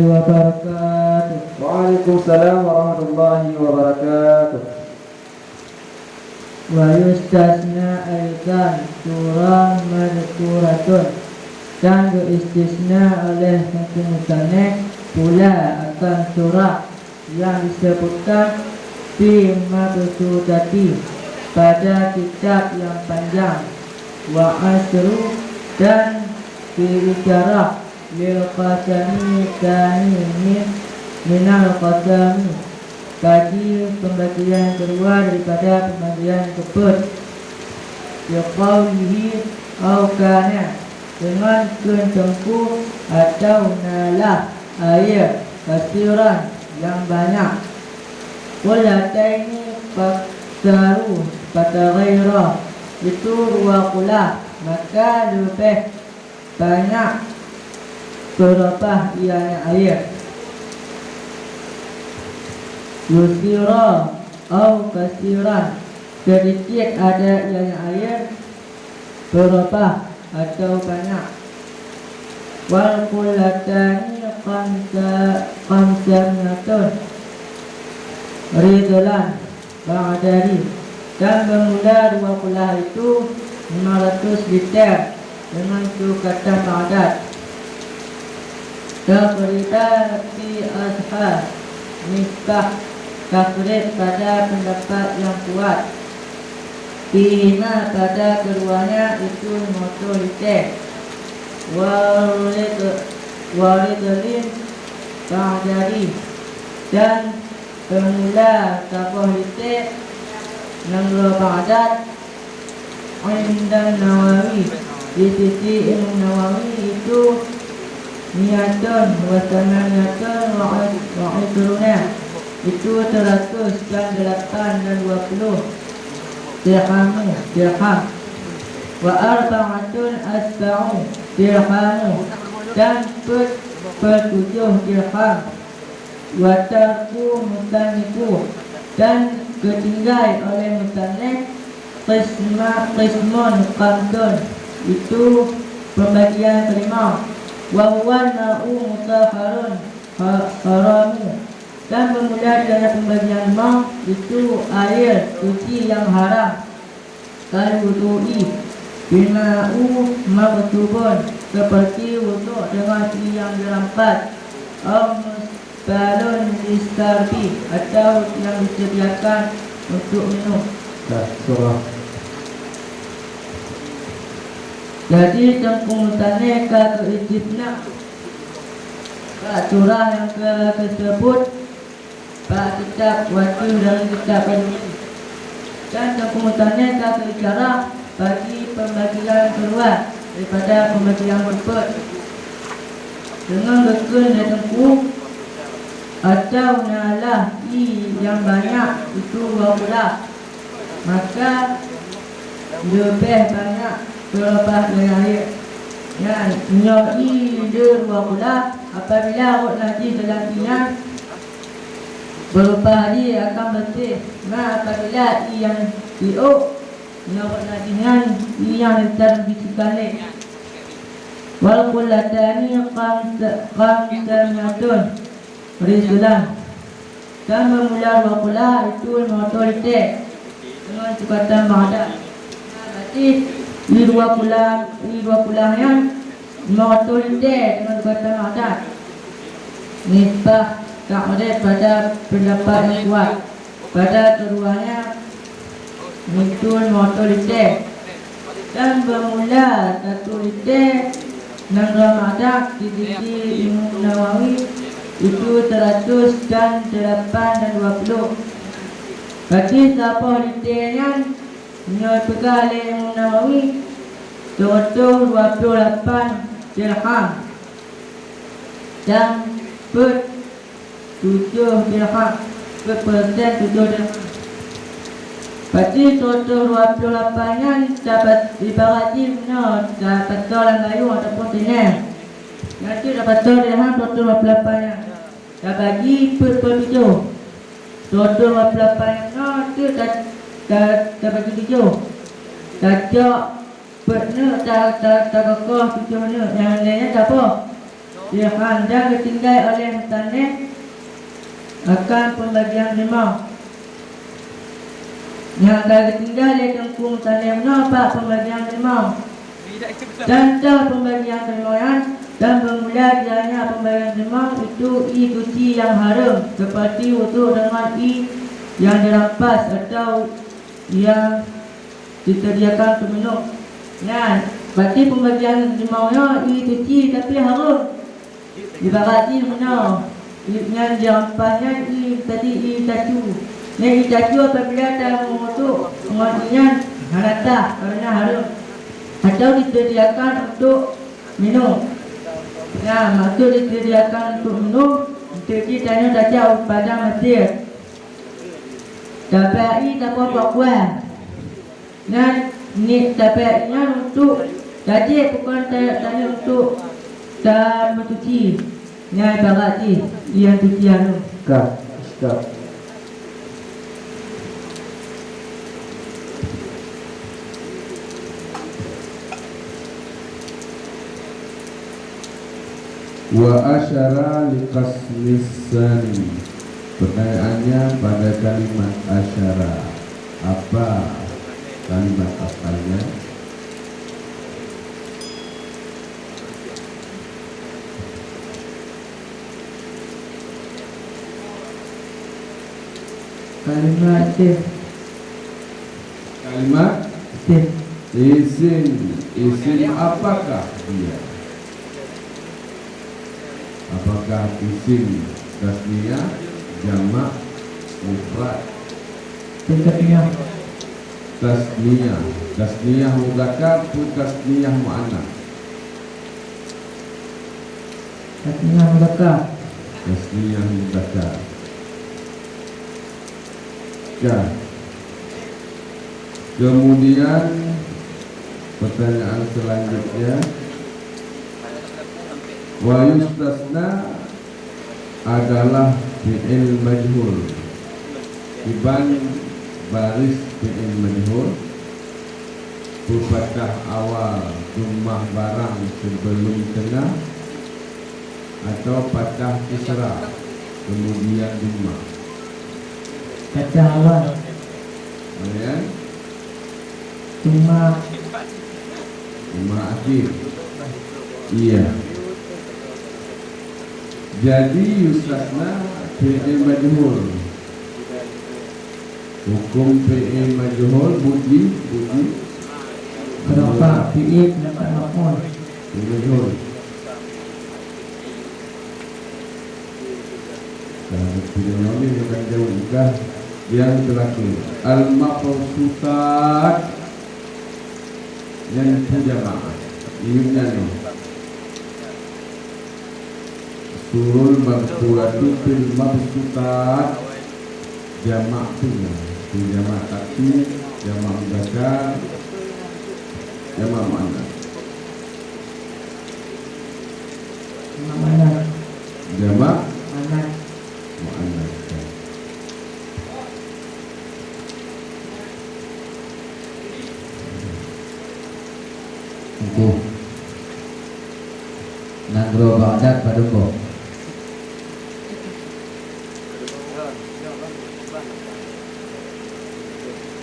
wabarakatuh. Waalaikumsalam warahmatullahi wabarakatuh. Wa yustasna aidan surah madkuratun, dan beristisna oleh hukum mutaneh pula akan surah yang disebutkan fi mabsudati pada kitab yang panjang, wa asru dan fi ijarah lil qasami kani minal qasami bagi pembagian kedua daripada pembagian tersebut. Yaqaulihi au kana, dengan kencengku atau nalah air kasiran yang banyak. Qulataini faktaru pada ghairah, itu dua qula, maka lebih banyak berapa ianya air. Yusira au kasiran, sedikit ada ianya air, berapa atau banyak. Wal qullatani khamsatun ridlan ba'dari, dan bermula dua qullah itu 500 liter dengan kata padat. Taqriban fi ashab misbah, takrid pada pendapat yang kuat. Bina pada keduanya itu motolite. Waridlin ba'dari, dan bermula tapohlite nanglo ba'dat indan Nawawi, di sisi Imam Nawawi itu niatun wasananatun wa'idruna, itu 100 dan 8 dan 20 dirham. Wa arba'atun asba'u dirham, dan 7 dirham. Wa tarku mutaniku, dan ketinggal oleh mutanik qismun qamdun, itu pembagian kelima. Wa huwa ma'u mutahharun haramu, dan bermula dari pembagian ma itu air suci yang haram. Kal wudu'i bima'u maktubun, seperti wuduk dengan yang dirampas. Musbalun distarbi, atau yang disediakan untuk minum. Surah. Jadi tengkumutannya ke ijibna surah yang tersebut pada kitab wajib dari kitab ini, dan tengkumutannya ke ijarah bagi pembagian keluar daripada pembagian tersebut. Dengan betul dan tengku atau nalah yang banyak itu 20, maka lebih banyak berapa dari air. Ya, nyoi dia 20, apabila awak najis dalam ingat beberapa hari akan bersih. Nah, apabila yang diuk nyawak najisnya yang dalam bisikan wal qullatani qamsatun rizlan, dan bermula 20 itu motorite dengan sukatan ma'ada. Berarti di dua bulan yang motorite dengan sukatan ma'ada. Nisbah takdir pada pendapat yang kuat. Pada keduanya muncul motorite, dan bermula 1 liter dan Ramadan di sisi Imam Nawawi itu 100 dan 8 dan 20. Berarti siapa liternya pegang oleh Imam Nawawi 28 dirham dan 7 dirham, persen 7 dirham. Berarti total 28 nya dapat ibaratnya dapat orang layu ataupun dinar. Nanti dapat dirham total 28 nya. Dah bagi per 7. Total 28 nya tu dah bagi 7. Dah pernah tak kokoh 7 mana. Yang lainnya tak apa. yang anda ditinggal oleh musannif akan pembagian lima. Yang akan ditinggal oleh tengku musannif nampak pembagian lima. Contoh pembagian kelima dan bermula dianya pembagian kelima itu i suci yang haram seperti wudu dengan i yang dirampas atau yang disediakan untuk minum. Ya, berarti pembagian kelimanya i suci tapi haram. Ibaratnya mana? Yang dirampasnya i tadi i cacu. Yang i cacu apabila ada wudu dengan halatah kerana haram atau disediakan untuk minum. Ya, maksud disediakan untuk minum untuk ditanya saja pada masjid. Dapat dapat kuat. Dan ni dapatnya untuk jadi bukan tanya untuk dan mencuci. Yang ibarat ni yang cucian. Stop. Wa asyara liqasmisani. Pertanyaannya pada kalimat asyara, apa kalimat asalnya? Kalimat isim apakah dia? Apakah isim tasniyah, jamak, mufrad? Tasniyah mudzakkar atau tasniyah muannats? Tasniyah mudzakkar. Ya. Kemudian pertanyaan selanjutnya, wa yustasna adalah fi'il majhul. Iban baris fi'il majhul fathah awal jumlah barang sebelum tengah atau fathah kisra kemudian jumlah. Fathah awal. Kemudian Jumlah akhir. Iya. Jadi yustasna fi'il majhul. Hukum fi'il majhul bunyi berapa fi'il dapat maf'ul. majhul. Kalau tidak ini bukan jauh juga. Yang terakhir al-maqsutat yang jamaah. Ini surul maqsuratu fil maqsutat jamak punya. Jamak taksir, jamak mudzakkar, jamak muannats. Jamak muannats. Untuk Nangro Baghdad Padumbo.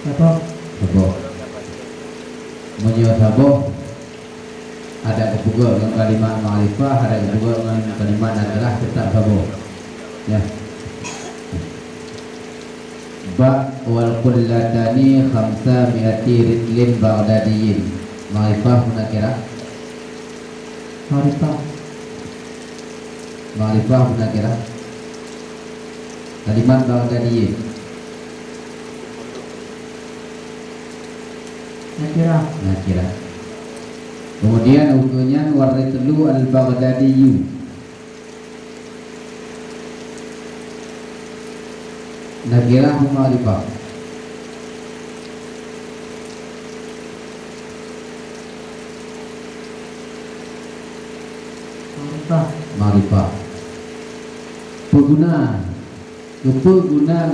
Apa? Sabo. Munyo sabo. Ada kepugal dengan kalimat ma'rifah, ada kepugal dengan kalimat nakirah tetap sabo. Ya. Ba wal kullatani 500 ritlin baghdadiyin. Ma'rifah nakirah. Ma'rifah nakirah. Kalimat baghdadiyin. Nakirah. Kemudian hukumnya waritlu al-Baghdadiyu. Nakirah ma'rifah. Ma'rifah. Pengguna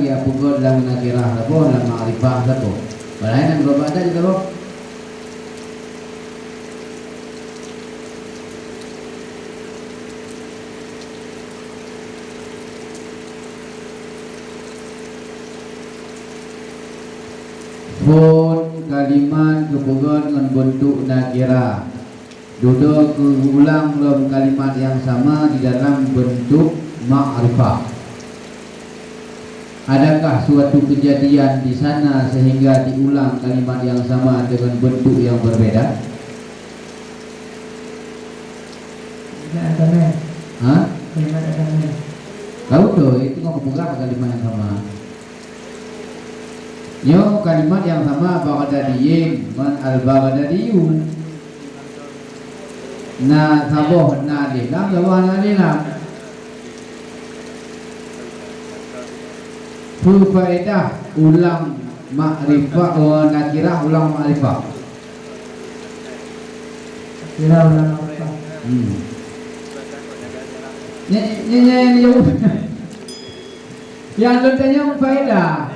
ya pukul dalam nakirah sabo dalam ma'rifah sabo. Balai nang berapa ada di sabo? kepugar dengan bentuk nakira. Duduk ulang dalam kalimat yang sama di dalam bentuk ma'rifah. Adakah suatu kejadian di sana sehingga diulang kalimat yang sama dengan bentuk yang berbeda? Tidak ada men. Hah? Tidak ada men. Tahu tuh, itu mau kepugar kalimat yang sama. Yo, kalimat yang sama Baghdadiyin man al-Baghdadiyun. Na saboh na dilam, saboh na dilam. Faedah ulang ma'rifah, nakirah ulang ma'rifah. Kira ulang apa? Ini jauh. Yang tanya faedah.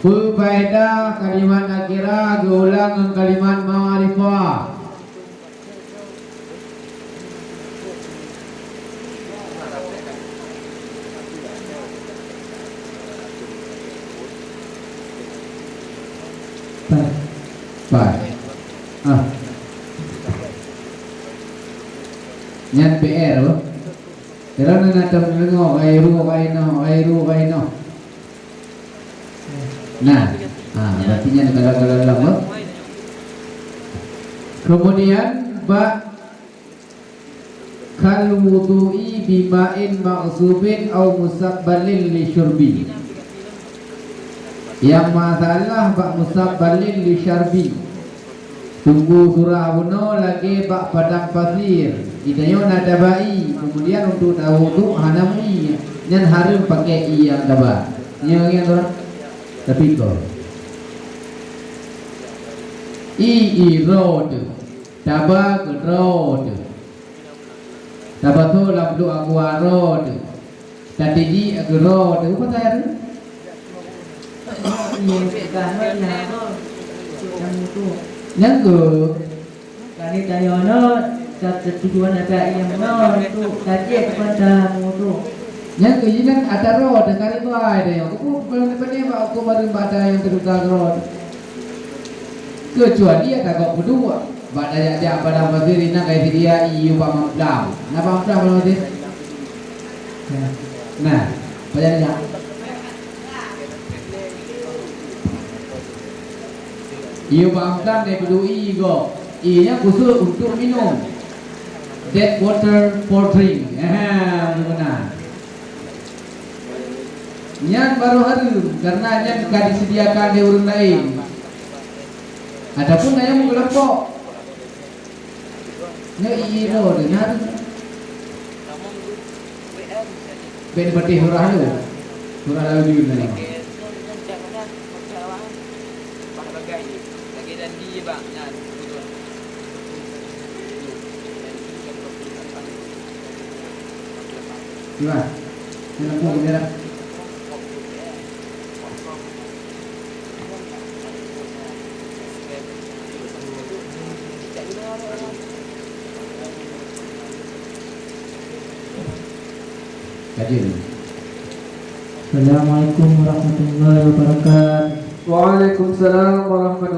Faedah kalimat nakirah diulang dengan kalimat ma'rifah. Baik. Nyan PR loh. Kira na tengok airu. Nah, berarti nyan kalau lama. Kemudian kal wudu'i bima'in maghsubin au musabbalin li syurbi. Yang masalah bak musabbalin li syarbi. Tunggu surah buno lagi bak padang pasir. Idayo nadabai. Kemudian untuk wudu hanami nyan harum pakai i yang daba. Yang orang tapi kau i road daba ke road daba tu labdu aqua road tadi di road apa saya yang ke Kali tayono satu tujuan ada yang no itu kaji kepada mutu. yang ke ini ada road kali tu ada yang aku benar aku baru baca yang terutama road kecuali dia tak kau berdua pada yang pada pasir ini kayak dia iu pamam napa pamam dia nah pada dia iu pamam dia berdua iu nya khusus untuk minum dead water for drink benar. Nyan baru harum karena nyan gak disediakan di urun lain. Adapun ayam kelompok nya iro dengan ben betih hurah lalu di mana. Gimana? Yang aku bendera. Kajian. Assalamualaikum warahmatullahi wabarakatuh. Waalaikumsalam warahmatullahi